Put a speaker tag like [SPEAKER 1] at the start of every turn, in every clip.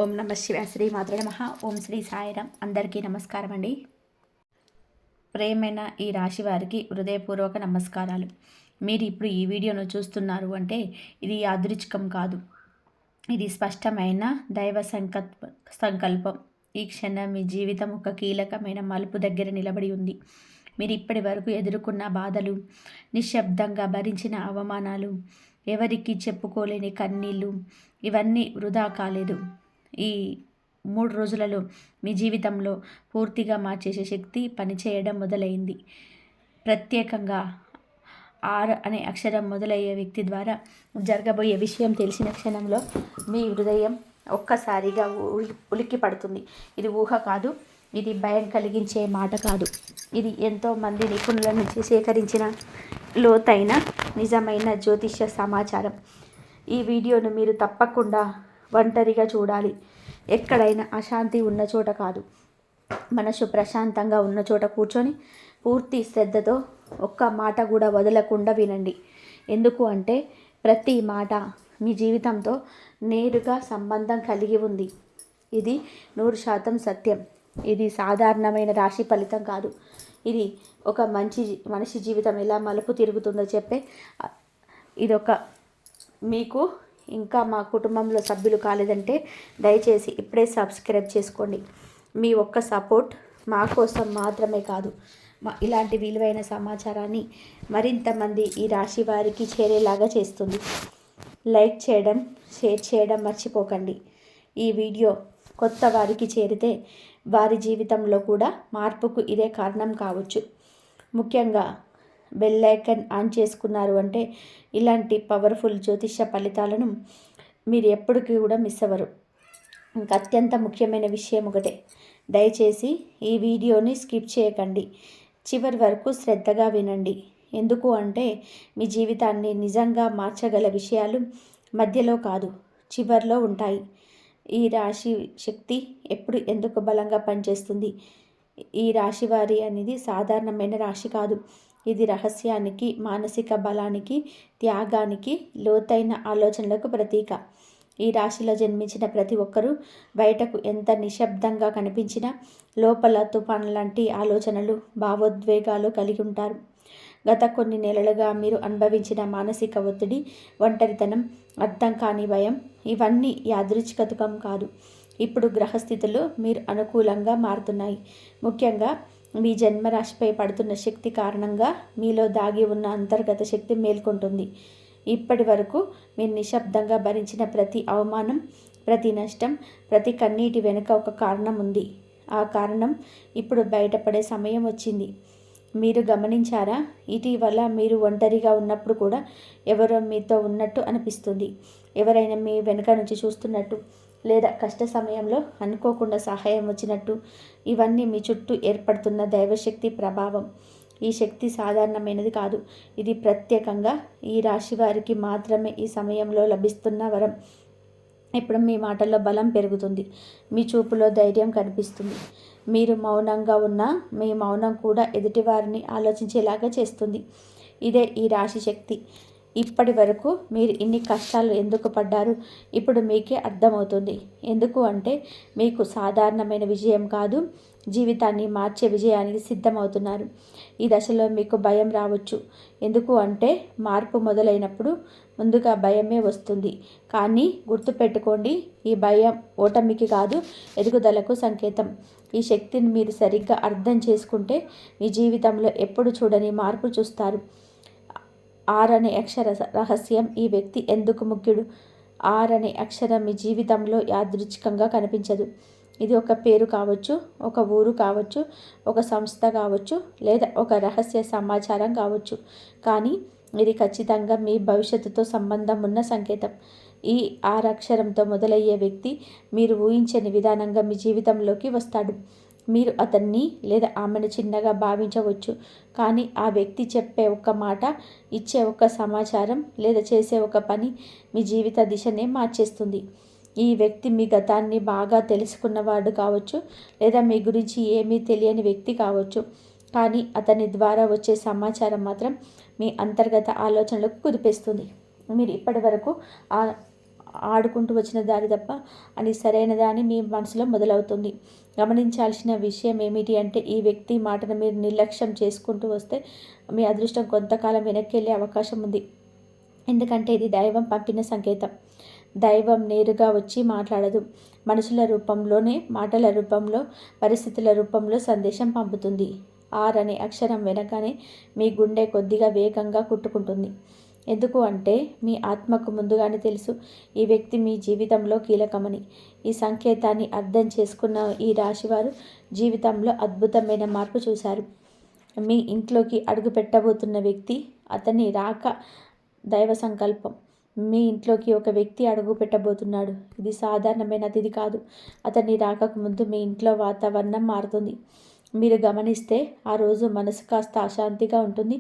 [SPEAKER 1] ఓం నమ శివాయ. శ్రీ మాతృ నమః. ఓం శ్రీ సాయిరాం. అందరికీ నమస్కారం అండి. ప్రేమైన ఈ రాశి వారికి హృదయపూర్వక నమస్కారాలు. మీరు ఇప్పుడు ఈ వీడియోను చూస్తున్నారు అంటే ఇది యాదృచ్ఛికం కాదు, ఇది స్పష్టమైన దైవ సంకల్పం. ఈ క్షణం మీ జీవితం ఒక కీలకమైన మలుపు దగ్గర నిలబడి ఉంది. మీరు ఇప్పటి వరకు ఎదుర్కొన్న బాధలు, నిశ్శబ్దంగా భరించిన అవమానాలు, ఎవరికి చెప్పుకోలేని కన్నీళ్ళు, ఇవన్నీ వృధా కాలేదు. ఈ 3 రోజులలో మీ జీవితంలో పూర్తిగా మార్చేసే శక్తి పనిచేయడం మొదలైంది. ప్రత్యేకంగా ఆర్ అనే అక్షరం మొదలయ్యే వ్యక్తి ద్వారా జరగబోయే విషయం తెలిసిన క్షణంలో మీ హృదయం ఒక్కసారిగా ఉలిక్కి పడుతుంది. ఇది ఊహ కాదు, ఇది భయం కలిగించే మాట కాదు. ఇది ఎంతోమంది నిపుణుల నుంచి సేకరించిన లోతైన నిజమైన జ్యోతిష్య సమాచారం. ఈ వీడియోను మీరు తప్పకుండా ఒంటరిగా చూడాలి. ఎక్కడైనా అశాంతి ఉన్న చోట కాదు, మనసు ప్రశాంతంగా ఉన్న చోట కూర్చొని పూర్తి శ్రద్ధతో ఒక్క మాట కూడా వదలకుండా వినండి. ఎందుకు అంటే ప్రతి మాట మీ జీవితంతో నేరుగా సంబంధం కలిగి ఉంది. ఇది 100% సత్యం. ఇది సాధారణమైన రాశి ఫలితం కాదు. ఇది ఒక మనిషి జీవితం ఎలా మలుపు తిరుగుతుందో చెప్పే ఇదొక మీకు ఇంకా మా కుటుంబంలో సభ్యులు కాలేదంటే దయచేసి ఇప్పుడే సబ్స్క్రైబ్ చేసుకోండి. మీ ఒక్క సపోర్ట్ మా కోసం మాత్రమే కాదు, ఇలాంటి విలువైన సమాచారాన్ని మరింత మంది ఈ రాశి వారికి చేరేలాగా చేస్తుంది. లైక్ చేయడం, షేర్ చేయడం మర్చిపోకండి. ఈ వీడియో కొత్త వారికి చేరితే వారి జీవితంలో కూడా మార్పుకు ఇదే కారణం కావచ్చు. ముఖ్యంగా బెల్ ఐకాన్ ఆన్ చేసుకున్నారు అంటే ఇలాంటి పవర్ఫుల్ జ్యోతిష ఫలితాలను మీరు ఎప్పటికీ కూడా మిస్ అవ్వరు. ఇంకా అత్యంత ముఖ్యమైన విషయం ఒకటే, దయచేసి ఈ వీడియోని స్కిప్ చేయకండి, చివరి వరకు శ్రద్ధగా వినండి. ఎందుకు అంటే మీ జీవితాన్ని నిజంగా మార్చగల విషయాలు మధ్యలో కాదు, చివరిలో ఉంటాయి. ఈ రాశి శక్తి ఎప్పుడు ఎందుకు బలంగా పనిచేస్తుంది? ఈ రాశి వారి అనేది సాధారణమైన రాశి కాదు. ఇది రహస్యానికి, మానసిక బలానికి, త్యాగానికి, లోతైన ఆలోచనలకు ప్రతీక. ఈ రాశిలో జన్మించిన ప్రతి ఒక్కరూ బయటకు ఎంత నిశ్శబ్దంగా కనిపించినా లోపల తుఫాన్ లాంటి ఆలోచనలు, భావోద్వేగాలు కలిగి ఉంటారు. గత కొన్ని నెలలుగా మీరు అనుభవించిన మానసిక ఒత్తిడి, ఒంటరితనం, అర్థం కాని భయం, ఇవన్నీ యాదృచ్ఛికం కాదు. ఇప్పుడు గ్రహస్థితులు మీరు అనుకూలంగా మారుతున్నాయి. ముఖ్యంగా మీ జన్మరాశిపై పడుతున్న శక్తి కారణంగా మీలో దాగి ఉన్న అంతర్గత శక్తి మేల్కొంటుంది. ఇప్పటి వరకు మీరు నిశ్శబ్దంగా భరించిన ప్రతి అవమానం, ప్రతి నష్టం, ప్రతి కన్నీటి వెనుక ఒక కారణం ఉంది. ఆ కారణం ఇప్పుడు బయటపడే సమయం వచ్చింది. మీరు గమనించారా? ఇటీవల మీరు ఒంటరిగా ఉన్నప్పుడు కూడా ఎవరో మీతో ఉన్నట్టు అనిపిస్తుంది. ఎవరైనా మీ వెనుక నుంచి చూస్తున్నట్టు, లేదా కష్ట సమయంలో అనుకోకుండా సహాయం వచ్చినట్టు. ఇవన్నీ మీ చుట్టూ ఏర్పడుతున్న దైవశక్తి ప్రభావం. ఈ శక్తి సాధారణమైనది కాదు. ఇది ప్రత్యేకంగా ఈ రాశి వారికి మాత్రమే ఈ సమయంలో లభిస్తున్న వరం. ఇప్పుడు మీ మాటల్లో బలం పెరుగుతుంది, మీ చూపులో ధైర్యం కనిపిస్తుంది. మీరు మౌనంగా ఉన్నా మీ మౌనం కూడా ఎదుటివారిని ఆలోచించేలాగా చేస్తుంది. ఇదే ఈ రాశి శక్తి. ఇప్పటి వరకు మీరు ఇన్ని కష్టాలు ఎందుకు పడ్డారు ఇప్పుడు మీకే అర్థమవుతుంది. ఎందుకు అంటే మీకు సాధారణమైన విజయం కాదు, జీవితాన్ని మార్చే విజయానికి సిద్ధమవుతున్నారు. ఈ దశలో మీకు భయం రావచ్చు. ఎందుకు అంటే మార్పు మొదలైనప్పుడు ముందుగా భయమే వస్తుంది. కానీ గుర్తుపెట్టుకోండి, ఈ భయం ఓటమికి కాదు, ఎదుగుదలకు సంకేతం. ఈ శక్తిని మీరు సరిగ్గా అర్థం చేసుకుంటే మీ జీవితంలో ఎప్పుడు చూడని మార్పు చూస్తారు. ఆర్ అనే అక్షర రహస్యం. ఈ వ్యక్తి ఎందుకు ముఖ్యుడు? ఆర్ అనే అక్షరం మీ జీవితంలో యాదృచ్ఛికంగా కనిపించదు. ఇది ఒక పేరు కావచ్చు, ఒక ఊరు కావచ్చు, ఒక సంస్థ కావచ్చు, లేదా ఒక రహస్య సమాచారం కావచ్చు. కానీ ఇది ఖచ్చితంగా మీ భవిష్యత్తుతో సంబంధం ఉన్న సంకేతం. ఈ ఆర్ అక్షరంతో మొదలయ్యే వ్యక్తి మీరు ఊహించని విధానంగా మీ జీవితంలోకి వస్తాడు. మీరు అతన్ని లేదా ఆమెను చిన్నగా భావించవచ్చు, కానీ ఆ వ్యక్తి చెప్పే ఒక్క మాట, ఇచ్చే ఒక్క సమాచారం, లేదా చేసే ఒక పని మీ జీవిత దిశనే మార్చేస్తుంది. ఈ వ్యక్తి మీ గతాన్ని బాగా తెలుసుకున్నవాడు కావచ్చు, లేదా మీ గురించి ఏమీ తెలియని వ్యక్తి కావచ్చు. కానీ అతని ద్వారా వచ్చే సమాచారం మాత్రం మీ అంతర్గత ఆలోచనలకు కుదిపేస్తుంది. మీరు ఇప్పటి వరకు ఆడుకుంటూ వచ్చిన దారి తప్ప అని సరైనదా అని మీ మనసులో మొదలవుతుంది. గమనించాల్సిన విషయం ఏమిటి అంటే, ఈ వ్యక్తి మాటను మీరు నిర్లక్ష్యం చేసుకుంటూ వస్తే మీ అదృష్టం కొంతకాలం వెనక్కి వెళ్ళే అవకాశం ఉంది. ఎందుకంటే ఇది దైవం పంపిన సంకేతం. దైవం నేరుగా వచ్చి మాట్లాడదు. మనుషుల రూపంలోనే, మాటల రూపంలో, పరిస్థితుల రూపంలో సందేశం పంపుతుంది. ఆర్ అనే అక్షరం వెనకనే మీ గుండె కొద్దిగా వేగంగా కుట్టుకుంటుంది. ఎందుకు అంటే మీ ఆత్మకు ముందుగానే తెలుసు ఈ వ్యక్తి మీ జీవితంలో కీలకమని. ఈ సంకేతాన్ని అర్థం చేసుకున్న ఈ రాశివారు జీవితంలో అద్భుతమైన మార్పు చూశారు. మీ ఇంట్లోకి అడుగు పెట్టబోతున్న వ్యక్తి, అతని రాక దైవ సంకల్పం. మీ ఇంట్లోకి ఒక వ్యక్తి అడుగు పెట్టబోతున్నాడు. ఇది సాధారణమైన అతిథి కాదు. అతన్ని రాకకు ముందు మీ ఇంట్లో వాతావరణం మారుతుంది. మీరు గమనిస్తే ఆ రోజు మనసు కాస్త అశాంతిగా ఉంటుంది,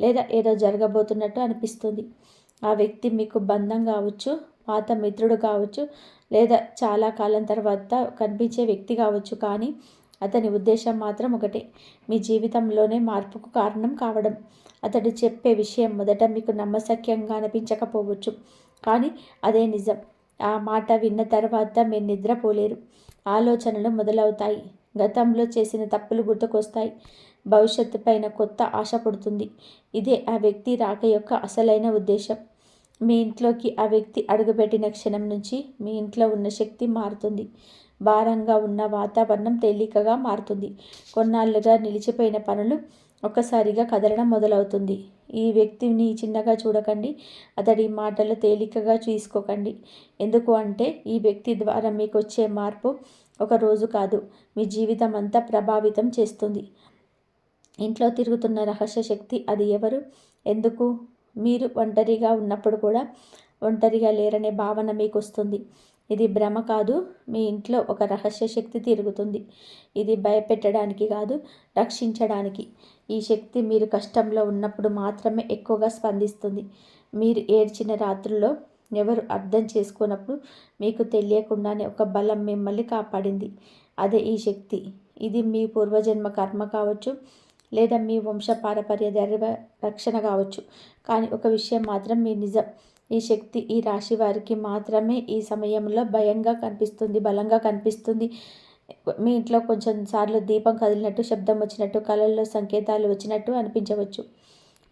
[SPEAKER 1] లేదా ఏదో జరగబోతున్నట్టు అనిపిస్తుంది. ఆ వ్యక్తి మీకు బంధం కావచ్చు, పాత మిత్రుడు కావచ్చు, లేదా చాలా కాలం తర్వాత కనిపించే వ్యక్తి కావచ్చు. కానీ అతని ఉద్దేశం మాత్రం ఒకటే, మీ జీవితంలోనే మార్పుకు కారణం కావడం. అతడు చెప్పే విషయం మొదట మీకు నమ్మశక్యంగా అనిపించకపోవచ్చు, కానీ అదే నిజం. ఆ మాట విన్న తర్వాత మీరు నిద్రపోలేరు. ఆలోచనలు మొదలవుతాయి. గతంలో చేసిన తప్పులు గుర్తుకొస్తాయి. భవిష్యత్తు పైన కొత్త ఆశ పుడుతుంది. ఇదే ఆ వ్యక్తి రాక యొక్క అసలైన ఉద్దేశం. మీ ఇంట్లోకి ఆ వ్యక్తి అడుగుపెట్టిన క్షణం నుంచి మీ ఇంట్లో ఉన్న శక్తి మారుతుంది. భారంగా ఉన్న వాతావరణం తేలికగా మారుతుంది. కొన్నాళ్ళుగా నిలిచిపోయిన పనులు ఒక్కసారిగా కదలడం మొదలవుతుంది. ఈ వ్యక్తిని చిన్నగా చూడకండి. అతడి మాటలు తేలికగా తీసుకోకండి. ఎందుకు అంటే ఈ వ్యక్తి ద్వారా మీకు వచ్చే మార్పు ఒక రోజు కాదు, మీ జీవితం అంతా ప్రభావితం చేస్తుంది. ఇంట్లో తిరుగుతున్న రహస్య శక్తి అది ఎవరు? ఎందుకు? మీరు ఒంటరిగా ఉన్నప్పుడు కూడా ఒంటరిగా లేరనే భావన మీకు వస్తుంది. ఇది భ్రమ కాదు. మీ ఇంట్లో ఒక రహస్య శక్తి తిరుగుతుంది. ఇది భయపెట్టడానికి కాదు, రక్షించడానికి. ఈ శక్తి మీరు కష్టంలో ఉన్నప్పుడు మాత్రమే ఎక్కువగా స్పందిస్తుంది. మీరు ఏడ్చిన రాత్రుల్లో ఎవరు అర్థం చేసుకున్నప్పుడు మీకు తెలియకుండానే ఒక బలం మిమ్మల్ని కాపాడింది. అదే ఈ శక్తి. ఇది మీ పూర్వజన్మ కర్మ కావచ్చు, లేదా మీ వంశపారపర్య దైవ రక్షణ కావచ్చు. కానీ ఒక విషయం మాత్రం మీ నిజం. ఈ శక్తి ఈ రాశి వారికి మాత్రమే ఈ సమయంలో భయంగా కనిపిస్తుంది, బలంగా కనిపిస్తుంది. మీ ఇంట్లో కొంచెం సార్లు దీపం కదిలినట్టు, శబ్దం వచ్చినట్టు, కళల్లో సంకేతాలు వచ్చినట్టు అనిపించవచ్చు.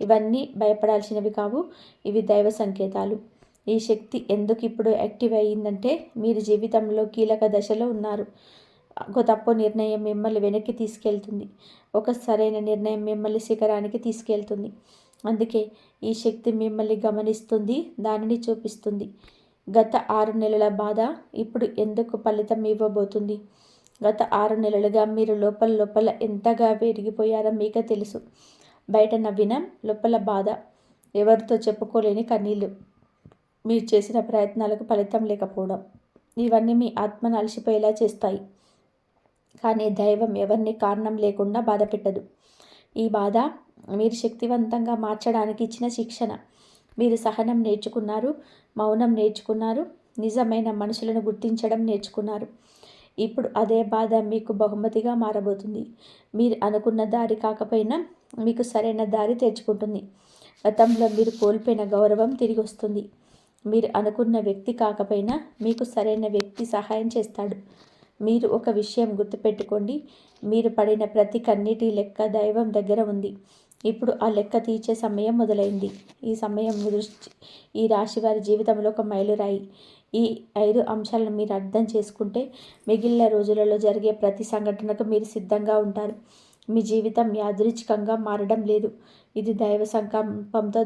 [SPEAKER 1] ఇవన్నీ భయపడాల్సినవి కావు. ఇవి దైవ సంకేతాలు. ఈ శక్తి ఎందుకు ఇప్పుడు యాక్టివ్ అయ్యిందంటే మీరు జీవితంలో కీలక దశలో ఉన్నారు. ఒక తప్పు నిర్ణయం మిమ్మల్ని వెనక్కి తీసుకెళ్తుంది. ఒక సరైన నిర్ణయం మిమ్మల్ని శిఖరానికి తీసుకెళ్తుంది. అందుకే ఈ శక్తి మిమ్మల్ని గమనిస్తుంది, దానిని చూపిస్తుంది. గత 6 నెలల బాధ ఇప్పుడు ఎందుకు ఫలితం ఇవ్వబోతుంది? గత 6 నెలలుగా మీరు లోపల ఎంతగా విరిగిపోయారో మీకే తెలుసు. బయట నవ్విన లోపల బాధ, ఎవరితో చెప్పుకోలేని కన్నీళ్ళు, మీరు చేసిన ప్రయత్నాలకు ఫలితం లేకపోవడం, ఇవన్నీ మీ ఆత్మను అలసిపోయేలా చేస్తాయి. కానీ దైవం ఎవరిని కారణం లేకుండా బాధ పెట్టదు. ఈ బాధ మీరు శక్తివంతంగా మార్చడానికి ఇచ్చిన శిక్షణ. మీరు సహనం నేర్చుకున్నారు, మౌనం నేర్చుకున్నారు, నిజమైన మనుషులను గుర్తించడం నేర్చుకున్నారు. ఇప్పుడు అదే బాధ మీకు బహుమతిగా మారబోతుంది. మీరు అనుకున్న దారి కాకపోయినా మీకు సరైన దారి తెరుచుకుంటుంది. గతంలో మీరు కోల్పోయిన గౌరవం తిరిగి వస్తుంది. మీరు అనుకున్న వ్యక్తి కాకపోయినా మీకు సరైన వ్యక్తి సహాయం చేస్తాడు. మీరు ఒక విషయం గుర్తుపెట్టుకోండి, మీరు పడిన ప్రతి కన్నీటి లెక్క దైవం దగ్గర ఉంది. ఇప్పుడు ఆ లెక్క తీర్చే సమయం మొదలైంది. ఈ సమయం ఈ రాశి వారి జీవితంలో ఒక మైలురాయి. ఈ 5 అంశాలను మీరు అర్థం చేసుకుంటే మిగిలిన రోజులలో జరిగే ప్రతి సంఘటనకు మీరు సిద్ధంగా ఉంటారు. మీ జీవితం యాదృచ్ఛికంగా మారడం లేదు. ఇది దైవ సంకల్పంతో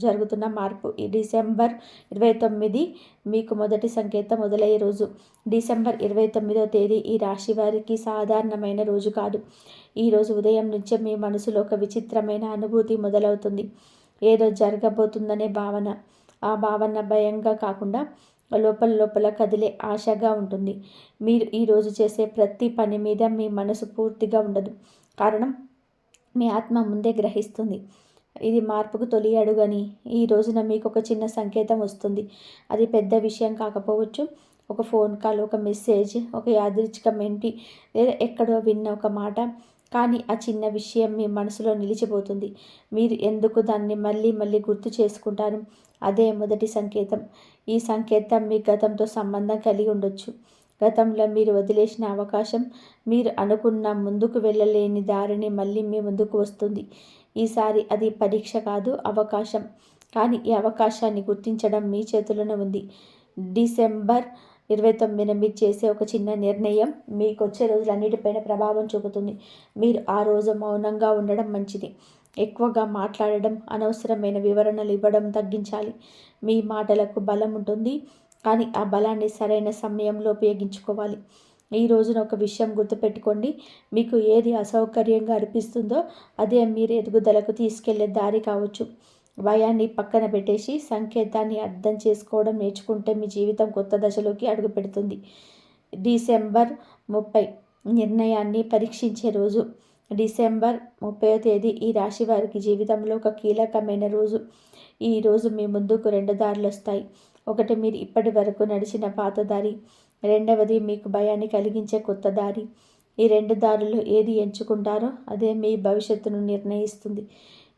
[SPEAKER 1] జరుగుతున్న మార్పు. ఈ డిసెంబర్ 29 మీకు మొదటి సంకేతం మొదలయ్యే రోజు. డిసెంబర్ 29వ తేదీ ఈ రాశి వారికి సాధారణమైన రోజు కాదు. ఈ రోజు ఉదయం నుంచే మీ మనసులో ఒక విచిత్రమైన అనుభూతి మొదలవుతుంది. ఏదో జరగబోతుందనే భావన. ఆ భావన భయంగా కాకుండా లోపల కదిలే ఆశగా ఉంటుంది. మీరు ఈరోజు చేసే ప్రతి పని మీద మీ మనసు పూర్తిగా ఉండదు. కారణం మీ ఆత్మ ముందే గ్రహిస్తుంది. ఇది మార్పుకు తొలి అడుగని. ఈ రోజున మీకు ఒక చిన్న సంకేతం వస్తుంది. అది పెద్ద విషయం కాకపోవచ్చు. ఒక ఫోన్ కాల్, ఒక మెసేజ్, ఒక యాదృచ్ఛిక మెంటి, లేదా ఎక్కడో విన్న ఒక మాట. కానీ ఆ చిన్న విషయం మీ మనసులో నిలిచిపోతుంది. మీరు ఎందుకు దాన్ని మళ్ళీ గుర్తు చేసుకుంటారు? అదే మొదటి సంకేతం. ఈ సంకేతం మీ గతంతో సంబంధం కలిగి ఉండొచ్చు. గతంలో మీరు వదిలేసిన అవకాశం, మీరు అనుకున్న ముందుకు వెళ్ళలేని దారిని మళ్ళీ మీ ముందుకు వస్తుంది. ఈసారి అది పరీక్ష కాదు, అవకాశం. కానీ ఈ అవకాశాన్ని గుర్తించడం మీ చేతుల్లోనే ఉంది. డిసెంబర్ 29న మీరు చేసే ఒక చిన్న నిర్ణయం మీకు వచ్చే రోజులన్నిటిపైన ప్రభావం చూపుతుంది. మీరు ఆ రోజు మౌనంగా ఉండడం మంచిది. ఎక్కువగా మాట్లాడడం, అనవసరమైన వివరణలు ఇవ్వడం తగ్గించాలి. మీ మాటలకు బలం ఉంటుంది, కానీ ఆ బలాన్ని సరైన సమయంలో ఉపయోగించుకోవాలి. ఈ రోజున ఒక విషయం గుర్తుపెట్టుకోండి. మీకు ఏది అసౌకర్యంగా అనిపిస్తుందో అదే మీరు ఎదుగుదలకు తీసుకెళ్లే దారి కావచ్చు. భయాన్ని పక్కన పెట్టేసి సంకేతాన్ని అర్థం చేసుకోవడం నేర్చుకుంటే మీ జీవితం కొత్త దశలోకి అడుగుపెడుతుంది. డిసెంబర్ 30 నిర్ణయాన్ని పరీక్షించే రోజు. డిసెంబర్ 30వ తేదీ ఈ రాశి వారికి జీవితంలో ఒక కీలకమైన రోజు. ఈ రోజు మీ ముందుకు 2 దారులు వస్తాయి. ఒకటి మీరు ఇప్పటి వరకు నడిచిన పాత దారి, రెండవది మీకు భయాన్ని కలిగించే కొత్త దారి. ఈ 2 దారుల్లో ఏది ఎంచుకుంటారో అదే మీ భవిష్యత్తును నిర్ణయిస్తుంది.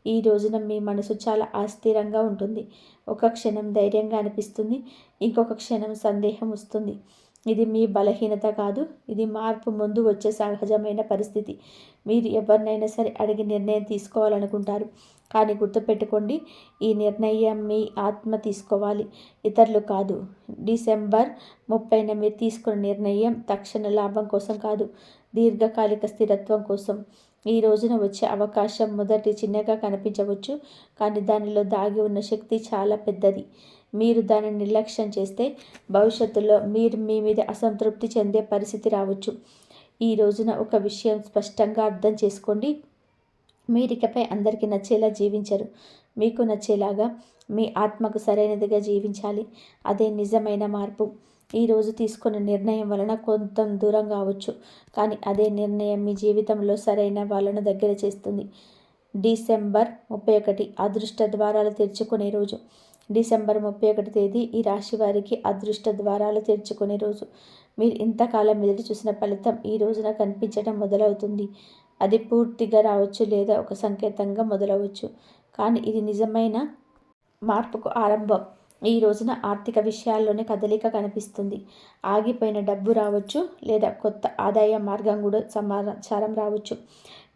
[SPEAKER 1] ఈ రోజున మీ మనసు చాలా అస్థిరంగా ఉంటుంది. ఒక క్షణం ధైర్యంగా అనిపిస్తుంది, ఇంకొక క్షణం సందేహం వస్తుంది. ఇది మీ బలహీనత కాదు, ఇది మార్పు ముందు వచ్చే సహజమైన పరిస్థితి. మీరు ఎవరినైనా సరే అడిగి నిర్ణయం తీసుకోవాలనుకుంటారు, కానీ గుర్తుపెట్టుకోండి, ఈ నిర్ణయం మీ ఆత్మ తీసుకోవాలి, ఇతరులు కాదు. డిసెంబర్ 30న మీరు తీసుకున్న నిర్ణయం తక్షణ లాభం కోసం కాదు, దీర్ఘకాలిక స్థిరత్వం కోసం. ఈ రోజున వచ్చే అవకాశం మొదటి చిన్నగా కనిపించవచ్చు, కానీ దానిలో దాగి ఉన్న శక్తి చాలా పెద్దది. మీరు దానిని నిర్లక్ష్యం చేస్తే భవిష్యత్తులో మీరు మీ మీద అసంతృప్తి చెందే పరిస్థితి రావచ్చు. ఈ రోజున ఒక విషయం స్పష్టంగా అర్థం చేసుకోండి. మీరికపై అందరికీ నచ్చేలా జీవించరు, మీకు నచ్చేలాగా మీ ఆత్మకు సరైనదిగా జీవించాలి. అదే నిజమైన మార్పు. ఈరోజు తీసుకున్న నిర్ణయం వలన కొంత దూరం కావచ్చు, కానీ అదే నిర్ణయం మీ జీవితంలో సరైన వాళ్ళను దగ్గర చేస్తుంది. డిసెంబర్ 31 అదృష్ట ద్వారాలు తెరుచుకునే రోజు. డిసెంబర్ 31 తేదీ ఈ రాశి వారికి అదృష్ట ద్వారాలు తెరుచుకునే రోజు. మీరు ఇంతకాలం ఎదురు చూసిన ఫలితం ఈ రోజున కనిపించడం మొదలవుతుంది. అది పూర్తిగా రావచ్చు లేదా ఒక సంకేతంగా మొదలవచ్చు, కానీ ఇది నిజమైన మార్పుకు ఆరంభం. ఈ రోజున ఆర్థిక విషయాల్లోనే కదలిక కనిపిస్తుంది. ఆగిపోయిన డబ్బు రావచ్చు, లేదా కొత్త ఆదాయ మార్గం కూడా సమాచారం రావచ్చు.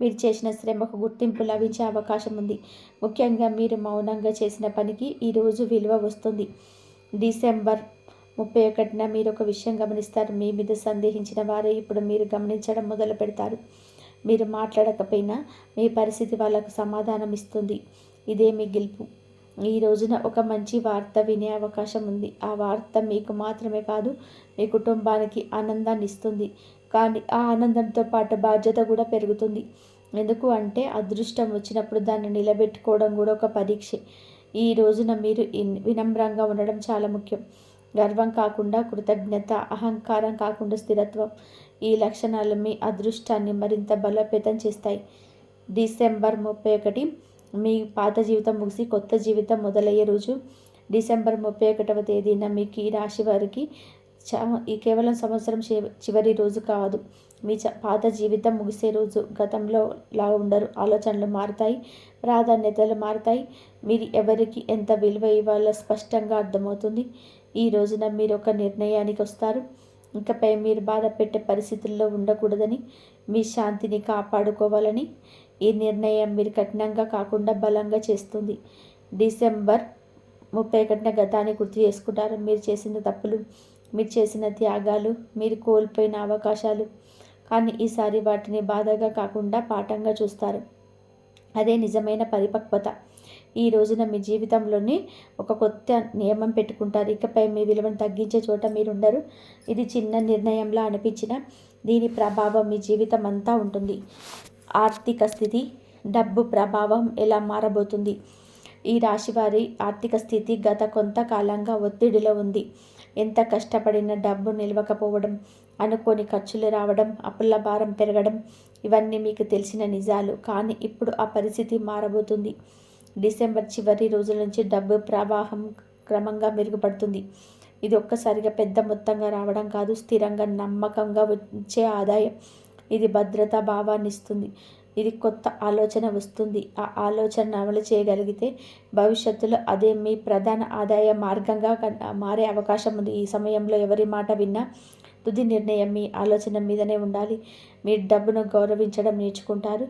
[SPEAKER 1] మీరు చేసిన శ్రమకు గుర్తింపు లభించే అవకాశం ఉంది. ముఖ్యంగా మీరు మౌనంగా చేసిన పనికి ఈరోజు విలువ వస్తుంది. డిసెంబర్ 31న మీరు ఒక విషయం గమనిస్తారు. మీ మీద సందేహించిన వారే ఇప్పుడు మీరు గమనించడం మొదలు పెడతారు. మీరు మాట్లాడకపోయినా మీ పరిస్థితి వాళ్ళకు సమాధానం ఇస్తుంది. ఇదే మీ గెలుపు. ఈ రోజున ఒక మంచి వార్త వినే అవకాశం ఉంది. ఆ వార్త మీకు మాత్రమే కాదు, మీ కుటుంబానికి ఆనందాన్ని ఇస్తుంది. కానీ ఆ ఆనందంతో పాటు బాధ్యత కూడా పెరుగుతుంది. ఎందుకు అంటే అదృష్టం వచ్చినప్పుడు దాన్ని నిలబెట్టుకోవడం కూడా ఒక పరీక్షే. ఈ రోజున మీరు వినమ్రంగా ఉండడం చాలా ముఖ్యం. గర్వం కాకుండా కృతజ్ఞత, అహంకారం కాకుండా స్థిరత్వం. ఈ లక్షణాలు మీ అదృష్టాన్ని మరింత బలోపేతం చేస్తాయి. డిసెంబర్ 31 మీ పాత జీవితం ముగిసి కొత్త జీవితం మొదలయ్యే రోజు. డిసెంబర్ 31వ తేదీన మీకు ఈ రాశి వారికి ఈ కేవలం సంవత్సరం చివరి రోజు కాదు, మీ పాత జీవితం ముగిసే రోజు. గతంలో లా ఉండరు, ఆలోచనలు మారుతాయి, ప్రాధాన్యతలు మారుతాయి. మీరు ఎవరికి ఎంత విలువ ఇవ్వాలో స్పష్టంగా అర్థమవుతుంది. ఈ రోజున మీరు ఒక నిర్ణయానికి వస్తారు. ఇకపై మీరు బాధ పెట్టే పరిస్థితుల్లో ఉండకూడదని, మీ శాంతిని కాపాడుకోవాలని. ఈ నిర్ణయం మీరు కఠినంగా కాకుండా బలంగా చేస్తుంది. డిసెంబర్ 31న గతాన్ని గుర్తు చేసుకుంటారు. మీరు చేసిన తప్పులు, మీరు చేసిన త్యాగాలు, మీరు కోల్పోయిన అవకాశాలు. కానీ ఈసారి వాటిని బాధగా కాకుండా పాఠంగా చూస్తారు. అదే నిజమైన పరిపక్వత. ఈ రోజున మీ జీవితంలోని ఒక కొత్త నియమం పెట్టుకుంటారు. ఇకపై మీ విలువను తగ్గించే చోట మీరుండరు. ఇది చిన్న నిర్ణయంలా అనిపించిన దీని ప్రభావం మీ జీవితం అంతా ఉంటుంది. ఆర్థిక స్థితి, డబ్బు ప్రభావం ఎలా మారబోతుంది? ఈ రాశివారి ఆర్థిక స్థితి గత కొంతకాలంగా ఒత్తిడిలో ఉంది. ఎంత కష్టపడినా డబ్బు నిలవకపోవడం, అనుకోని ఖర్చులు రావడం, అప్పుల భారం పెరగడం, ఇవన్నీ మీకు తెలిసిన నిజాలు. కానీ ఇప్పుడు ఆ పరిస్థితి మారబోతుంది. డిసెంబర్ చివరి రోజుల నుంచి డబ్బు ప్రవాహం క్రమంగా మెరుగుపడుతుంది. ఇది ఒక్కసారిగా పెద్ద మొత్తంగా రావడం కాదు, స్థిరంగా నమ్మకంగా వచ్చే ఆదాయం. ఇది భద్రతా భావాన్ని ఇస్తుంది. ఇది కొత్త ఆలోచన వస్తుంది. ఆ ఆలోచనను అమలు చేయగలిగితే భవిష్యత్తులో అదే మీ ప్రధాన ఆదాయ మార్గంగా మారే అవకాశం ఉంది. ఈ సమయంలో ఎవరి మాట విన్నా తుది నిర్ణయం మీ ఆలోచన మీదనే ఉండాలి. మీరు డబ్బును గౌరవించడం నేర్చుకుంటారు.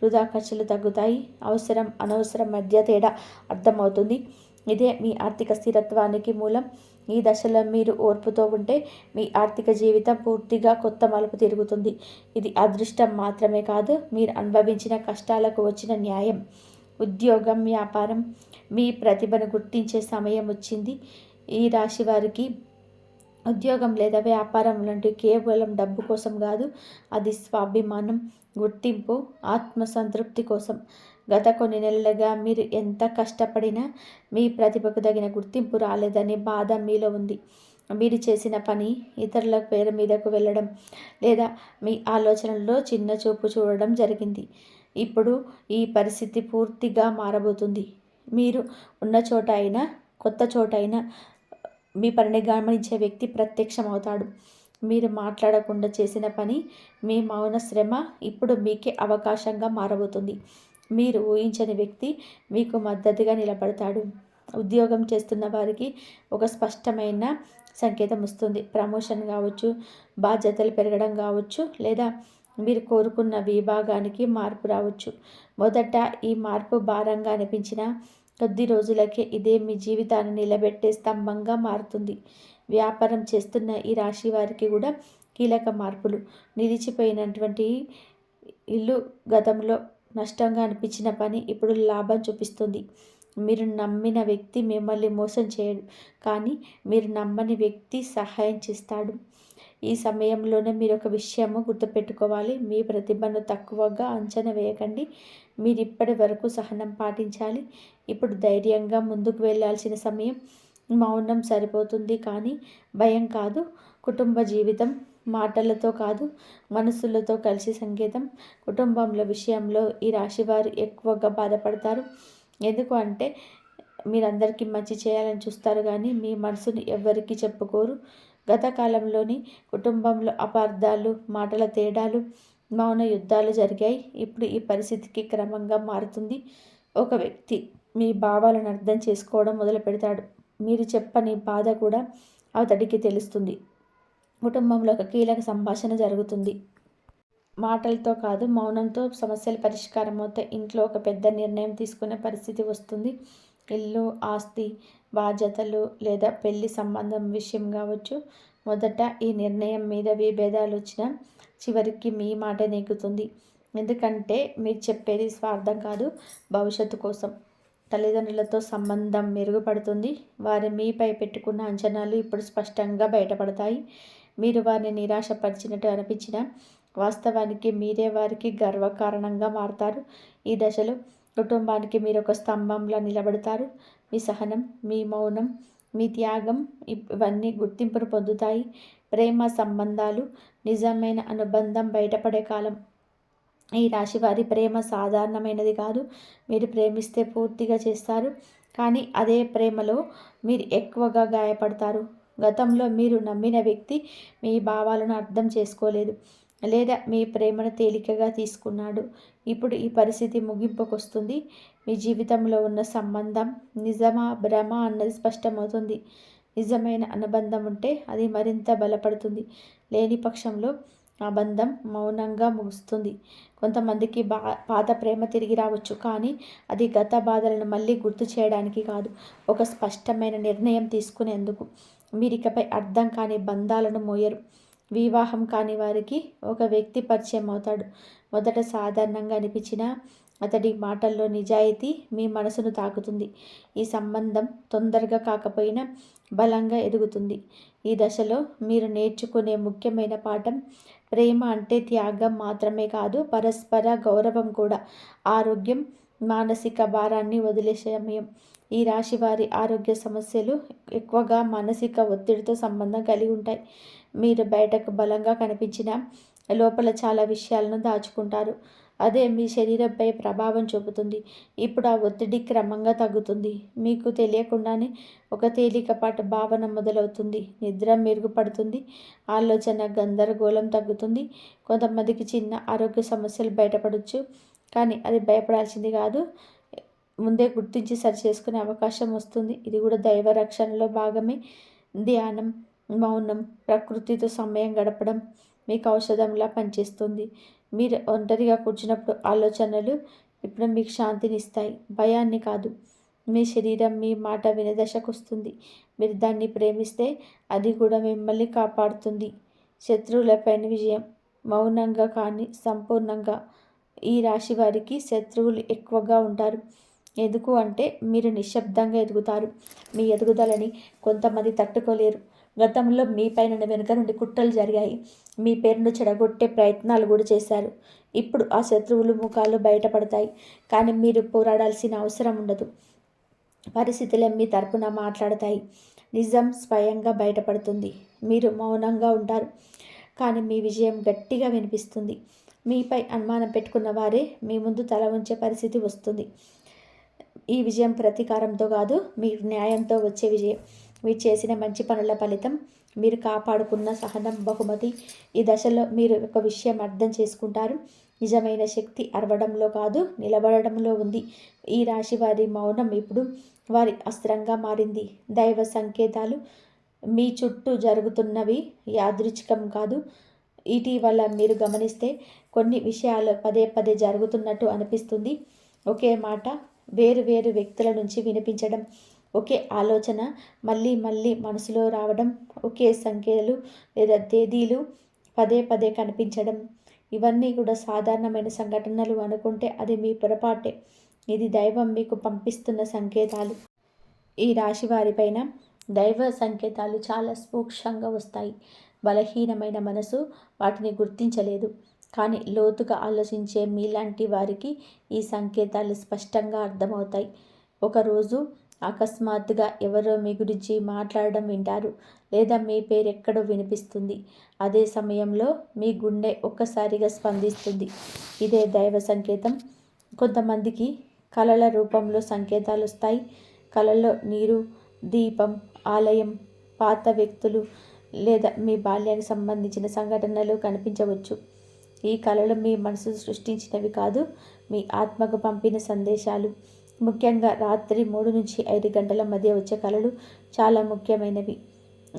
[SPEAKER 1] వృధా ఖర్చులు తగ్గుతాయి. అవసరం అనవసరం మధ్య తేడా అర్థమవుతుంది. ఇదే మీ ఆర్థిక స్థిరత్వానికి మూలం. ఈ దశలో మీరు ఓర్పుతో ఉంటే మీ ఆర్థిక జీవితం పూర్తిగా కొత్త మలుపు తిరుగుతుంది. ఇది అదృష్టం మాత్రమే కాదు, మీరు అనుభవించిన కష్టాలకు వచ్చిన న్యాయం. ఉద్యోగం, వ్యాపారం, మీ ప్రతిభను గుర్తించే సమయం వచ్చింది. ఈ రాశి వారికి ఉద్యోగం లేదా వ్యాపారం లాంటివి కేవలం డబ్బు కోసం కాదు, అది స్వాభిమానం, గుర్తింపు, ఆత్మసంతృప్తి కోసం. గత కొన్ని నెలలుగా మీరు ఎంత కష్టపడినా మీ ప్రతిభకు తగిన గుర్తింపు రాలేదనే బాధ మీలో ఉంది. మీరు చేసిన పని ఇతరుల పేరు మీదకు వెళ్ళడం లేదా మీ ఆలోచనల్లో చిన్న చూపు చూడడం జరిగింది. ఇప్పుడు ఈ పరిస్థితి పూర్తిగా మారబోతుంది. మీరు ఉన్న చోట అయినా, కొత్త చోట అయినా మీ పనిని గమనించే వ్యక్తి ప్రత్యక్షమవుతాడు. మీరు మాట్లాడకుండా చేసిన పని, మీ మౌన శ్రమ ఇప్పుడు మీకే అవకాశంగా మారబోతుంది. మీరు ఊహించని వ్యక్తి మీకు మద్దతుగా నిలబడతాడు. ఉద్యోగం చేస్తున్న వారికి ఒక స్పష్టమైన సంకేతం వస్తుంది. ప్రమోషన్ కావచ్చు, బాధ్యతలు పెరగడం కావచ్చు, లేదా మీరు కోరుకున్న విభాగానికి మార్పు రావచ్చు. మొదట ఈ మార్పు భారంగా అనిపించినా కొద్ది రోజులకే ఇదే మీ జీవితాన్ని నిలబెట్టే స్తంభంగా మారుతుంది. వ్యాపారం చేస్తున్న ఈ రాశి వారికి కూడా కీలక మార్పులు. నిలిచిపోయినటువంటి ఇల్లు, గతంలో నష్టంగా అనిపించిన పని ఇప్పుడు లాభం చూపిస్తుంది. మీరు నమ్మిన వ్యక్తి మిమ్మల్ని మోసం చేయడు, కానీ మీరు నమ్మని వ్యక్తి సహాయం చేస్తాడు. ఈ సమయంలోనే మీరు ఒక విషయము గుర్తుపెట్టుకోవాలి. మీ ప్రతిభను తక్కువగా అంచనా వేయకండి. మీరు ఇప్పటి వరకు సహనం పాటించాలి. ఇప్పుడు ధైర్యంగా ముందుకు వెళ్ళాల్సిన సమయం. మౌనం సరిపోతుంది, కానీ భయం కాదు. కుటుంబ జీవితం మాటలతో కాదు, మనసులతో కలిసి సంకేతం. కుటుంబంల విషయంలో ఈ రాశివారు ఎక్కువగా బాధపడతారు. ఎందుకు అంటే మీరందరికీ మంచి చేయాలని చూస్తారు, కానీ మీ మనసుని ఎవ్వరికీ చెప్పుకోరు. గత కాలంలోని కుటుంబంలో అపార్థాలు, మాటల తేడాలు, మౌన యుద్ధాలు జరిగాయి. ఇప్పుడు ఈ పరిస్థితికి క్రమంగా మారుతుంది. ఒక వ్యక్తి మీ భావాలను అర్థం చేసుకోవడం మొదలు పెడతాడు. మీరు చెప్పని బాధ కూడా అతడికి తెలుస్తుంది. కుటుంబంలో ఒక కీలక సంభాషణ జరుగుతుంది. మాటలతో కాదు, మౌనంతో సమస్యలు పరిష్కారం అవుతాయి. ఇంట్లో ఒక పెద్ద నిర్ణయం తీసుకునే పరిస్థితి వస్తుంది. ఇల్లు, ఆస్తి, బాధ్యతలు లేదా పెళ్లి సంబంధం విషయం కావచ్చు. మొదట ఈ నిర్ణయం మీద విభేదాలు వచ్చినా చివరికి మీ మాట నెగ్గుతుంది. ఎందుకంటే మీరు చెప్పేది స్వార్థం కాదు, భవిష్యత్తు కోసం. తల్లిదండ్రులతో సంబంధం మెరుగుపడుతుంది. వారు మీపై పెట్టుకున్న అంచనాలు ఇప్పుడు స్పష్టంగా బయటపడతాయి. మీరు వారిని నిరాశపరిచినట్టు అనిపించినా వాస్తవానికి మీరే వారికి గర్వకారణంగా మారతారు. ఈ దశలో కుటుంబానికి మీరు ఒక స్తంభంలా నిలబడతారు. మీ సహనం, మీ మౌనం, మీ త్యాగం ఇవన్నీ గుర్తింపును పొందుతాయి. ప్రేమ సంబంధాలు, నిజమైన అనుబంధం బయటపడే కాలం. ఈ రాశి వారి ప్రేమ సాధారణమైనది కాదు. మీరు ప్రేమిస్తే పూర్తిగా చేస్తారు, కానీ అదే ప్రేమలో మీరు ఎక్కువగా గాయపడతారు. గతంలో మీరు నమ్మిన వ్యక్తి మీ భావాలను అర్థం చేసుకోలేదు, లేదా మీ ప్రేమను తేలికగా తీసుకున్నాడు. ఇప్పుడు ఈ పరిస్థితి ముగింపుకొస్తుంది. మీ జీవితంలో ఉన్న సంబంధం నిజమా, భ్రమ అన్నది స్పష్టమవుతుంది. నిజమైన అనుబంధం ఉంటే అది మరింత బలపడుతుంది. లేని పక్షంలో ఆ బంధం మౌనంగా ముగుస్తుంది. కొంతమందికి పాత ప్రేమ తిరిగి రావచ్చు, కానీ అది గత బాధలను మళ్ళీ గుర్తు చేయడానికి కాదు, ఒక స్పష్టమైన నిర్ణయం తీసుకునేందుకు. మీరికపై అర్థం కాని బంధాలను మోయరు. వివాహం కాని వారికి ఒక వ్యక్తి పరిచయం అవుతాడు. మొదట సాధారణంగా అనిపించిన అతడి మాటల్లో నిజాయితీ మీ మనసును తాకుతుంది. ఈ సంబంధం తొందరగా కాకపోయినా బలంగా ఎదుగుతుంది. ఈ దశలో మీరు నేర్చుకునే ముఖ్యమైన పాఠం, ప్రేమ అంటే త్యాగం మాత్రమే కాదు, పరస్పర గౌరవం కూడా. ఆరోగ్యం, మానసిక భారాన్ని వదిలే సమయం. ఈ రాశి వారి ఆరోగ్య సమస్యలు ఎక్కువగా మానసిక ఒత్తిడితో సంబంధం కలిగి ఉంటాయి. మీరు బయటకు బలంగా కనిపించినా లోపల చాలా విషయాలను దాచుకుంటారు. అదే మీ శరీరంపై ప్రభావం చూపుతుంది. ఇప్పుడు ఆ ఒత్తిడి క్రమంగా తగ్గుతుంది. మీకు తెలియకుండానే ఒక తేలికపాటి భావన మొదలవుతుంది. నిద్ర మెరుగుపడుతుంది. ఆలోచన గందరగోళం తగ్గుతుంది. కొంతమందికి చిన్న ఆరోగ్య సమస్యలు బయటపడవచ్చు. కానీ అది భయపడాల్సింది కాదు. ముందే గుర్తించి సరి చేసుకునే అవకాశం వస్తుంది. ఇది కూడా దైవ రక్షణలో భాగమే. ధ్యానం, మౌనం, ప్రకృతితో సమయం గడపడం మీకు ఔషధంలా పనిచేస్తుంది. మీరు ఒంటరిగా కూర్చున్నప్పుడు ఆలోచనలు ఇప్పుడు మీకు శాంతినిస్తాయి, భయాన్ని కాదు. మీ శరీరం మీ మాట వినే దశకు వస్తుంది. మీరు దాన్ని ప్రేమిస్తే అది కూడా మిమ్మల్ని కాపాడుతుంది. శత్రువులపైన విజయం మౌనంగా కానీ సంపూర్ణంగా. ఈ రాశి వారికి శత్రువులు ఎక్కువగా ఉంటారు. ఎందుకు అంటే మీరు నిశ్శబ్దంగా ఎదుగుతారు. మీ ఎదుగుదలని కొంతమంది తట్టుకోలేరు. గతంలో మీ పైన వెనుక నుండి కుట్రలు జరిగాయి. మీ పేరును చెడగొట్టే ప్రయత్నాలు కూడా చేశారు. ఇప్పుడు ఆ శత్రువులు ముఖాలు బయటపడతాయి. కానీ మీరు పోరాడాల్సిన అవసరం ఉండదు. పరిస్థితులే మీ తరపున మాట్లాడతాయి. నిజం స్వయంగా బయటపడుతుంది. మీరు మౌనంగా ఉంటారు, కానీ మీ విజయం గట్టిగా వినిపిస్తుంది. మీపై అనుమానం పెట్టుకున్న వారే మీ ముందు తల ఉంచే పరిస్థితి వస్తుంది. ఈ విజయం ప్రతీకారంతో కాదు, మీరు న్యాయంతో వచ్చే విజయం. మీరు చేసిన మంచి పనుల ఫలితం, మీరు కాపాడుకున్న సహనం బహుమతి. ఈ దశలో మీరు ఒక విషయం అర్థం చేసుకుంటారు. నిజమైన శక్తి అరవడంలో కాదు, నిలబడడంలో ఉంది. ఈ రాశి వారి మౌనం ఇప్పుడు వారి అస్త్రంగా మారింది. దైవ సంకేతాలు మీ చుట్టూ జరుగుతున్నవి యాదృచ్ఛికం కాదు. ఇటీవల మీరు గమనిస్తే కొన్ని విషయాలు పదే పదే జరుగుతున్నట్టు అనిపిస్తుంది. ఒకే మాట వేరు వేరు వ్యక్తుల నుంచి వినిపించడం, ఒకే ఆలోచన మళ్ళీ మళ్ళీ మనసులో రావడం, ఒకే సంఖ్యలు లేదా తేదీలు పదే పదే కనిపించడం, ఇవన్నీ కూడా సాధారణమైన సంఘటనలు అనుకుంటే అది మీ పొరపాటే. ఇది దైవం మీకు పంపిస్తున్న సంకేతాలు. ఈ రాశి వారిపైన దైవ సంకేతాలు చాలా సూక్ష్మంగా వస్తాయి. బలహీనమైన మనసు వాటిని గుర్తించలేదు. కానీ లోతుగా ఆలోచించే మీలాంటి వారికి ఈ సంకేతాలు స్పష్టంగా అర్థమవుతాయి. ఒకరోజు అకస్మాత్తుగా ఎవరో మీ గురించి మాట్లాడడం వింటారు, లేదా మీ పేరు ఎక్కడో వినిపిస్తుంది. అదే సమయంలో మీ గుండె ఒక్కసారిగా స్పందిస్తుంది. ఇదే దైవ సంకేతం. కొంతమందికి కళల రూపంలో సంకేతాలు వస్తాయి. కళల్లో నీరు, దీపం, ఆలయం, పాత వ్యక్తులు లేదా మీ బాల్యానికి సంబంధించిన సంఘటనలు కనిపించవచ్చు. ఈ కళలు మీ మనసు సృష్టించినవి కాదు, మీ ఆత్మకు పంపిన సందేశాలు. ముఖ్యంగా రాత్రి 3 నుంచి 5 గంటల మధ్య వచ్చే కళలు చాలా ముఖ్యమైనవి.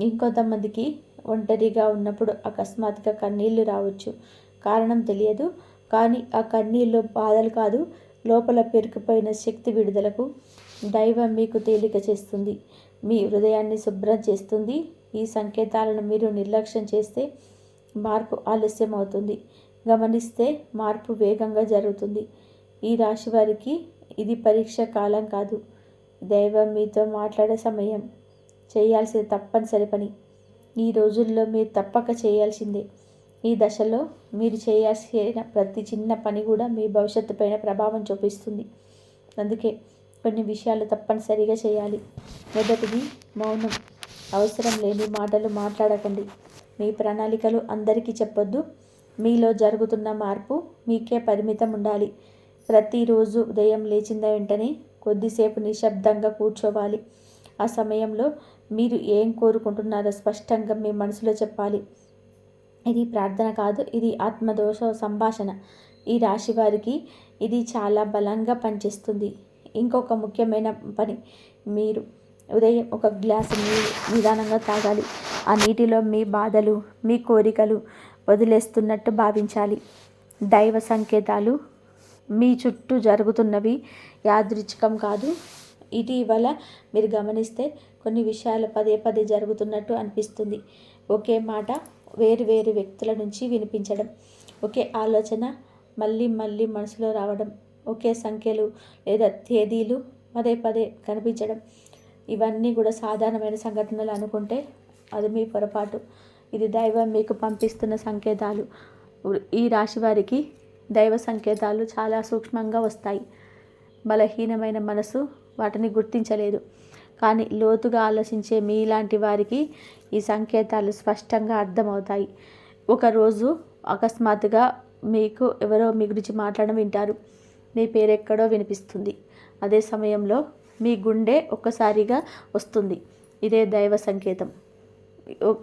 [SPEAKER 1] ఇంకొంతమందికి ఒంటరిగా ఉన్నప్పుడు అకస్మాత్తుగా కన్నీళ్లు రావచ్చు. కారణం తెలియదు, కానీ ఆ కన్నీళ్ళు బాధలు కాదు, లోపల పేరుకుపోయిన శక్తి విడుదలకు. దైవం మీకు తేలిక చేస్తుంది, మీ హృదయాన్ని శుభ్రం చేస్తుంది. ఈ సంకేతాలను మీరు నిర్లక్ష్యం చేస్తే మార్పు ఆలస్యం అవుతుంది, గమనిస్తే మార్పు వేగంగా జరుగుతుంది. ఈ రాశి వారికి ఇది పరీక్ష కాలం కాదు, దైవం మీతో మాట్లాడే సమయం. చేయాల్సిన తప్పనిసరి పని ఈ రోజుల్లో మీరు తప్పక చేయాల్సిందే. ఈ దశలో మీరు చేయాల్సిన ప్రతి చిన్న పని కూడా మీ భవిష్యత్తు పైన ప్రభావం చూపిస్తుంది. అందుకే కొన్ని విషయాలు తప్పనిసరిగా చేయాలి. మొదటిది మౌనం. అవసరం లేని మాటలు మాట్లాడకండి. మీ ప్రణాళికలు అందరికీ చెప్పొద్దు. మీలో జరుగుతున్న మార్పు మీకే పరిమితం ఉండాలి. ప్రతిరోజు ఉదయం లేచిన వెంటనే కొద్దిసేపు నిశ్శబ్దంగా కూర్చోవాలి. ఆ సమయంలో మీరు ఏం కోరుకుంటున్నారో స్పష్టంగా మీ మనసులో చెప్పాలి. ఇది ప్రార్థన కాదు, ఇది ఆత్మదోష సంభాషణ. ఈ రాశి వారికి ఇది చాలా బలంగా పనిచేస్తుంది. ఇంకొక ముఖ్యమైన పని, మీరు ఉదయం ఒక గ్లాసు నీరు నిదానంగా తాగాలి. ఆ నీటిలో మీ బాధలు, మీ కోరికలు వదిలేస్తున్నట్టు భావించాలి. దైవ సంకేతాలు మీ చుట్టూ జరుగుతున్నవి యాదృచ్ఛికం కాదు. ఇటీవల మీరు గమనిస్తే కొన్ని విషయాలు పదే పదే జరుగుతున్నట్టు అనిపిస్తుంది. ఒకే మాట వేరు వేరు వ్యక్తుల నుంచి వినిపించడం, ఒకే ఆలోచన మళ్ళీ మళ్ళీ మనసులో రావడం, ఒకే సంఖ్యలు లేదా తేదీలు పదే పదే కనిపించడం, ఇవన్నీ కూడా సాధారణమైన సంఘటనలు అనుకుంటే అది మీ పొరపాటు. ఇది దైవం మీకు పంపిస్తున్న సంకేతాలు. ఈ రాశి వారికి దైవ సంకేతాలు చాలా సూక్ష్మంగా వస్తాయి. బలహీనమైన మనసు వాటిని గుర్తించలేదు. కానీ లోతుగా ఆలోచించే మీలాంటి వారికి ఈ సంకేతాలు స్పష్టంగా అర్థమవుతాయి. ఒకరోజు అకస్మాత్తుగా మీకు ఎవరో మీ గురించి మాట్లాడడం వింటారు, మీ పేరెక్కడో వినిపిస్తుంది. అదే సమయంలో మీ గుండె ఒక్కసారిగా వస్తుంది. ఇదే దైవ సంకేతం.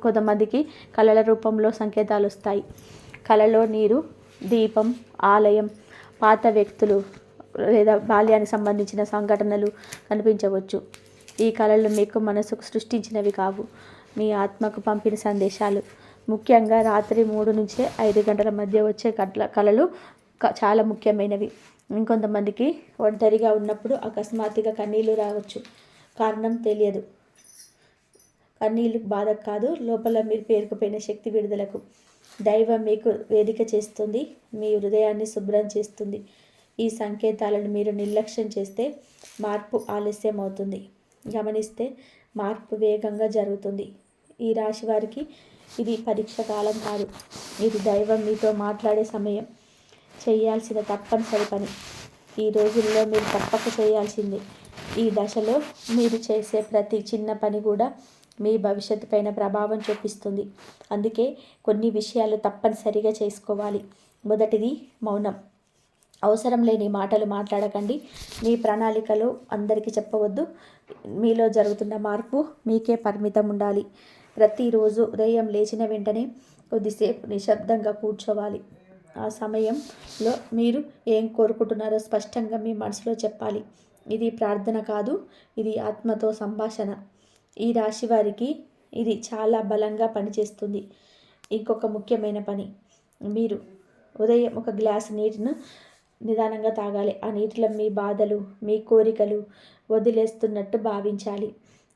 [SPEAKER 1] కొంతమందికి కళల రూపంలో సంకేతాలు వస్తాయి. కళలో నీరు, దీపం, ఆలయం, పాత వ్యక్తులు లేదా బాల్యానికి సంబంధించిన సంఘటనలు కనిపించవచ్చు. ఈ కళలు మీకు మనసుకు సృష్టించినవి కావు, మీ ఆత్మకు పంపిన సందేశాలు. ముఖ్యంగా రాత్రి 3 నుంచి 5 గంటల మధ్య వచ్చే కళలు చాలా ముఖ్యమైనవి. ఇంకొంతమందికి ఒంటరిగా ఉన్నప్పుడు అకస్మాత్తుగా కన్నీళ్లు రావచ్చు. కారణం తెలియదు. కన్నీళ్ళు బాధకు కాదు, లోపల మీరు పేరుకుపోయిన శక్తి విడుదలకు. దైవం మీకు వేదిక చేస్తుంది, మీ హృదయాన్ని శుభ్రం చేస్తుంది. ఈ సంకేతాలను మీరు నిర్లక్ష్యం చేస్తే మార్పు ఆలస్యం అవుతుంది. గమనిస్తే మార్పు వేగంగా జరుగుతుంది. ఈ రాశి వారికి ఇది పరీక్ష కాలం కాదు, ఇది దైవం మీతో మాట్లాడే సమయం. చేయాల్సిన తప్పనిసరి పని ఈ రోజుల్లో మీరు తప్పక చేయాల్సిందే. ఈ దశలో మీరు చేసే ప్రతి చిన్న పని కూడా మీ భవిష్యత్తు పైన ప్రభావం చూపిస్తుంది. అందుకే కొన్ని విషయాలు తప్పనిసరిగా చేసుకోవాలి. మొదటిది మౌనం. అవసరం లేని మాటలు మాట్లాడకండి. మీ ప్రణాళికలు అందరికీ చెప్పవద్దు. మీలో జరుగుతున్న మార్పు మీకే పరిమితం ఉండాలి. ప్రతిరోజు ఉదయం లేచిన వెంటనే కొద్దిసేపు నిశ్శబ్దంగా కూర్చోవాలి. ఆ సమయంలో మీరు ఏం కోరుకుంటున్నారో స్పష్టంగా మీ మనసులో చెప్పాలి. ఇది ప్రార్థన కాదు, ఇది ఆత్మతో సంభాషణ. ఈ రాశి వారికి ఇది చాలా బలంగా పనిచేస్తుంది. ఇంకొక ముఖ్యమైన పని, మీరు ఉదయం ఒక గ్లాసు నీటిని నిదానంగా తాగాలి. ఆ నీటిలో మీ బాధలు, మీ కోరికలు వదిలేస్తున్నట్టు భావించాలి.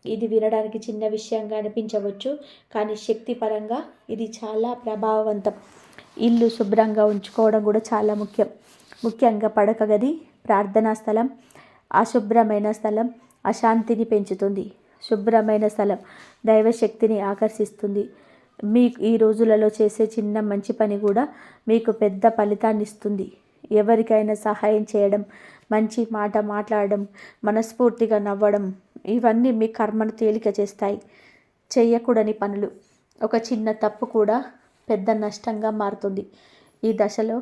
[SPEAKER 1] ఇది వినడానికి చిన్న విషయంగా అనిపించవచ్చు, కానీ శక్తిపరంగా ఇది చాలా ప్రభావవంతం. ఇల్లు శుభ్రంగా ఉంచుకోవడం కూడా చాలా ముఖ్యం. ముఖ్యంగా పడక గది, ప్రార్థనా స్థలం. అశుభ్రమైన స్థలం అశాంతిని పెంచుతుంది. శుభ్రమైన స్థలం దైవశక్తిని ఆకర్షిస్తుంది. మీకు ఈ రోజులలో చేసే చిన్న మంచి పని కూడా మీకు పెద్ద ఫలితాన్ని ఇస్తుంది. ఎవరికైనా సహాయం చేయడం, మంచి మాట మాట్లాడడం, మనస్ఫూర్తిగా నవ్వడం, ఇవన్నీ మీ కర్మను తేలిక చేస్తాయి. చేయకూడని పనులు, ఒక చిన్న తప్పు కూడా పెద్ద నష్టంగా మారుతుంది. ఈ దశలో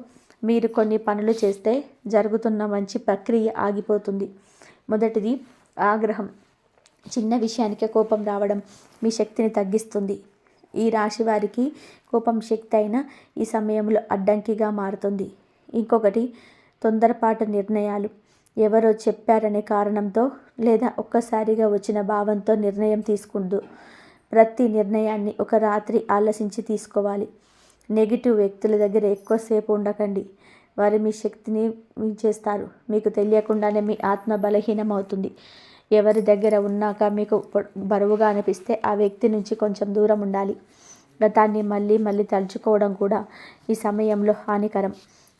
[SPEAKER 1] మీరు కొన్ని పనులు చేస్తే జరుగుతున్న మంచి ప్రక్రియ ఆగిపోతుంది. మొదటిది ఆగ్రహం. చిన్న విషయానికే కోపం రావడం మీ శక్తిని తగ్గిస్తుంది. ఈ రాశి వారికి కోపం శక్తి అయినా ఈ సమయంలో అడ్డంకిగా మారుతుంది. ఇంకొకటి తొందరపాటు నిర్ణయాలు. ఎవరో చెప్పారనే కారణంతో లేదా ఒక్కసారిగా వచ్చిన భావంతో నిర్ణయం తీసుకుంటూ ప్రతి నిర్ణయాన్ని ఒక రాత్రి ఆలోచించి తీసుకోవాలి. నెగిటివ్ వ్యక్తుల దగ్గర ఎక్కువసేపు ఉండకండి. వారు మీ శక్తిని చేస్తారు. మీకు తెలియకుండానే మీ ఆత్మ బలహీనం అవుతుంది. ఎవరి దగ్గర ఉన్నాక మీకు బరువుగా అనిపిస్తే ఆ వ్యక్తి నుంచి కొంచెం దూరం ఉండాలి. గతాన్ని మళ్ళీ మళ్ళీ తలుచుకోవడం కూడా ఈ సమయంలో హానికరం.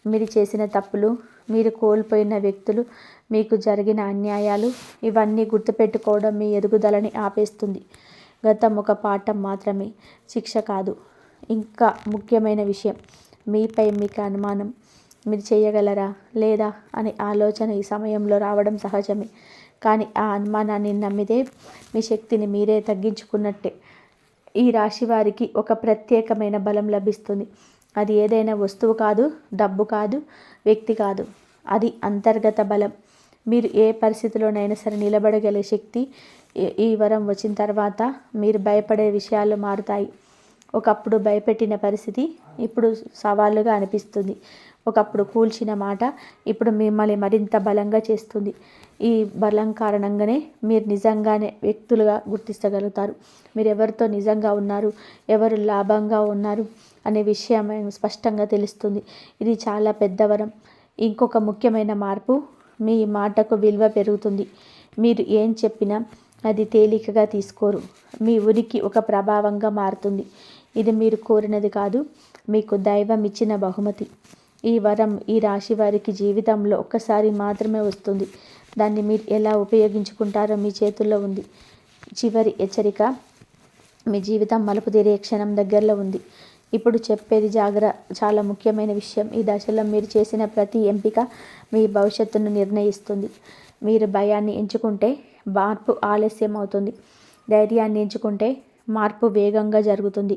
[SPEAKER 1] మీరు చేసిన తప్పులు, మీరు కోల్పోయిన వ్యక్తులు, మీకు జరిగిన అన్యాయాలు, ఇవన్నీ గుర్తుపెట్టుకోవడం మీ ఎదుగుదలని ఆపేస్తుంది. గతం ఒక పాఠం మాత్రమే, శిక్ష కాదు. ఇంకా ముఖ్యమైన విషయం, మీపై మీకు అనుమానం. మీరు చేయగలరా లేదా అనే ఆలోచన ఈ సమయంలో రావడం సహజమే. కానీ ఆ అనుమానాన్ని నమ్మితే మీ శక్తిని మీరే తగ్గించుకున్నట్టే. ఈ రాశి వారికి ఒక ప్రత్యేకమైన బలం లభిస్తుంది. అది ఏదైనా వస్తువు కాదు, డబ్బు కాదు, వ్యక్తి కాదు. అది అంతర్గత బలం. మీరు ఏ పరిస్థితిలోనైనా సరే నిలబడగల శక్తి. ఈ వరం వచ్చిన తర్వాత మీరు భయపడే విషయాలు మారుతాయి. ఒకప్పుడు భయపెట్టిన పరిస్థితి ఇప్పుడు సవాలుగా అనిపిస్తుంది. ఒకప్పుడు కూల్చిన మాట ఇప్పుడు మిమ్మల్ని మరింత బలంగా చేస్తుంది. ఈ బలం కారణంగానే మీరు నిజంగానే వ్యక్తులుగా గుర్తించగలుగుతారు. మీరు ఎవరితో నిజంగా ఉన్నారు, ఎవరు లాభంగా ఉన్నారు అనే విషయం స్పష్టంగా తెలుస్తుంది. ఇది చాలా పెద్ద వరం. ఇంకొక ముఖ్యమైన మార్పు, మీ మాటకు విలువ పెరుగుతుంది. మీరు ఏం చెప్పినా అది తేలికగా తీసుకోరు. మీ ఉనికి ఒక ప్రభావంగా మారుతుంది. ఇది మీరు కోరినది కాదు, మీకు దైవం ఇచ్చిన బహుమతి. ఈ వరం ఈ రాశి వారికి జీవితంలో ఒక్కసారి మాత్రమే వస్తుంది. దాన్ని మీరు ఎలా ఉపయోగించుకుంటారో మీ చేతుల్లో ఉంది. చివరి హెచ్చరిక, మీ జీవితం మలుపు తిరిగే క్షణం దగ్గరలో ఉంది. ఇప్పుడు చెప్పేది చాలా ముఖ్యమైన విషయం. ఈ దశలో మీరు చేసిన ప్రతి ఎంపిక మీ భవిష్యత్తును నిర్ణయిస్తుంది. మీరు భయాన్ని ఎంచుకుంటే మార్పు ఆలస్యం అవుతుంది. ధైర్యాన్ని ఎంచుకుంటే మార్పు వేగంగా జరుగుతుంది.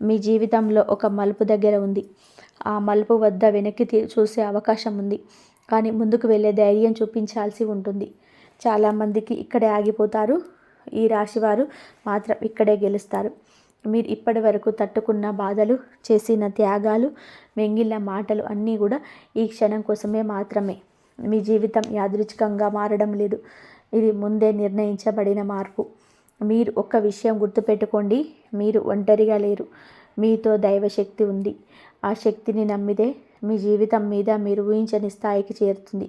[SPEAKER 1] మీ జీవితంలో ఒక మలుపు దగ్గర ఉంది. ఆ మలుపు వద్ద వెనక్కి చూసే అవకాశం ఉంది, కానీ ముందుకు వెళ్ళే ధైర్యం చూపించాల్సి ఉంటుంది. చాలామందికి ఇక్కడే ఆగిపోతారు. ఈ రాశివారు మాత్రం ఇక్కడే గెలుస్తారు. మీరు ఇప్పటి వరకు తట్టుకున్న బాధలు, చేసిన త్యాగాలు, మింగిన మాటలు అన్నీ కూడా ఈ క్షణం కోసమే మాత్రమే. మీ జీవితం యాదృచ్ఛికంగా మారడం లేదు. ఇది ముందే నిర్ణయించబడిన మార్పు. మీరు ఒక్క విషయం గుర్తుపెట్టుకోండి, మీరు ఒంటరిగా లేరు. మీతో దైవశక్తి ఉంది. ఆ శక్తిని నమ్మితే మీ జీవితం మీద మీరు ఊహించని స్థాయికి చేరుతుంది.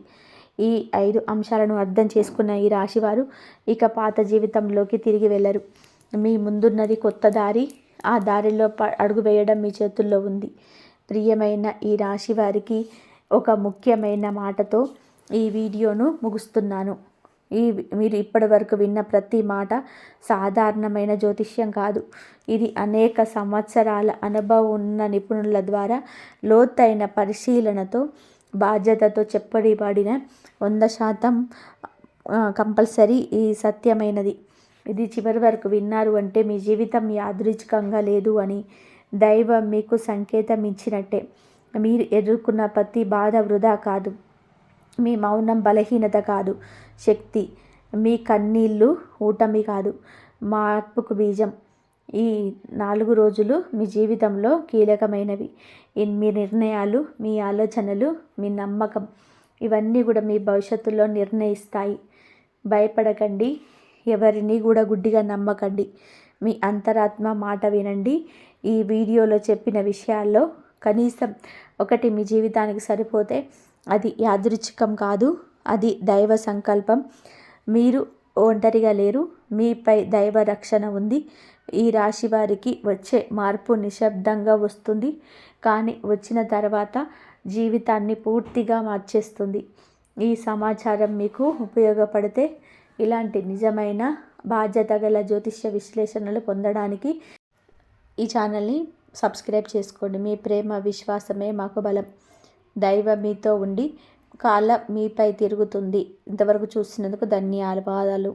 [SPEAKER 1] ఈ 5 అంశాలను అర్థం చేసుకున్న ఈ రాశివారు ఇక పాత జీవితంలోకి తిరిగి వెళ్ళరు. మీ ముందున్నది కొత్త దారి. ఆ దారిలో అడుగు వేయడం మీ చేతుల్లో ఉంది. ప్రియమైన ఈ రాశి వారికి ఒక ముఖ్యమైన మాటతో ఈ వీడియోను ముగిస్తున్నాను. మీరు ఇప్పటి వరకు విన్న ప్రతి మాట సాధారణమైన జ్యోతిష్యం కాదు. ఇది అనేక సంవత్సరాల అనుభవం ఉన్న నిపుణుల ద్వారా లోతైన పరిశీలనతో బాధ్యతతో చెప్పబడిన 100% కంపల్సరీ ఈ సత్యమైనది. ఇది చివరి వరకు విన్నారు అంటే మీ జీవితం యాదృచ్ఛికంగా లేదు అని దైవం మీకు సంకేతం ఇచ్చినట్టే. మీరు ఎదుర్కొన్న ప్రతి బాధ వృధా కాదు. మీ మౌనం బలహీనత కాదు, శక్తి. మీ కన్నీళ్ళు ఓటమి కాదు, మార్పుకు బీజం. ఈ 4 రోజులు మీ జీవితంలో కీలకమైనవి. మీ నిర్ణయాలు, మీ ఆలోచనలు, మీ నమ్మకం ఇవన్నీ కూడా మీ భవిష్యత్తులో నిర్ణయిస్తాయి. భయపడకండి, ఎవరిని కూడా గుడ్డిగా నమ్మకండి. మీ అంతరాత్మ మాట వినండి. ఈ వీడియోలో చెప్పిన విషయాల్లో కనీసం ఒకటి మీ జీవితానికి సరిపోతే అది యాదృచ్ఛికం కాదు, అది దైవ సంకల్పం. మీరు ఒంటరిగా లేరు. మీపై దైవ రక్షణ ఉంది. ఈ రాశి వారికి వచ్చే మార్పు నిశ్శబ్దంగా వస్తుంది, కానీ వచ్చిన తర్వాత జీవితాన్ని పూర్తిగా మార్చేస్తుంది. ఈ సమాచారం మీకు ఉపయోగపడితే ఇలాంటి నిజమైన బాధ్యత గల జ్యోతిష్య విశ్లేషణలు పొందడానికి ఈ ఛానల్ని సబ్స్క్రైబ్ చేసుకోండి. మీ ప్రేమ, విశ్వాసమే మాకు బలం. దైవం మీతో ఉండి కాలం మీపై తిరుగుతుంది. ఇంతవరకు చూసినందుకు ధన్యవాదాలు.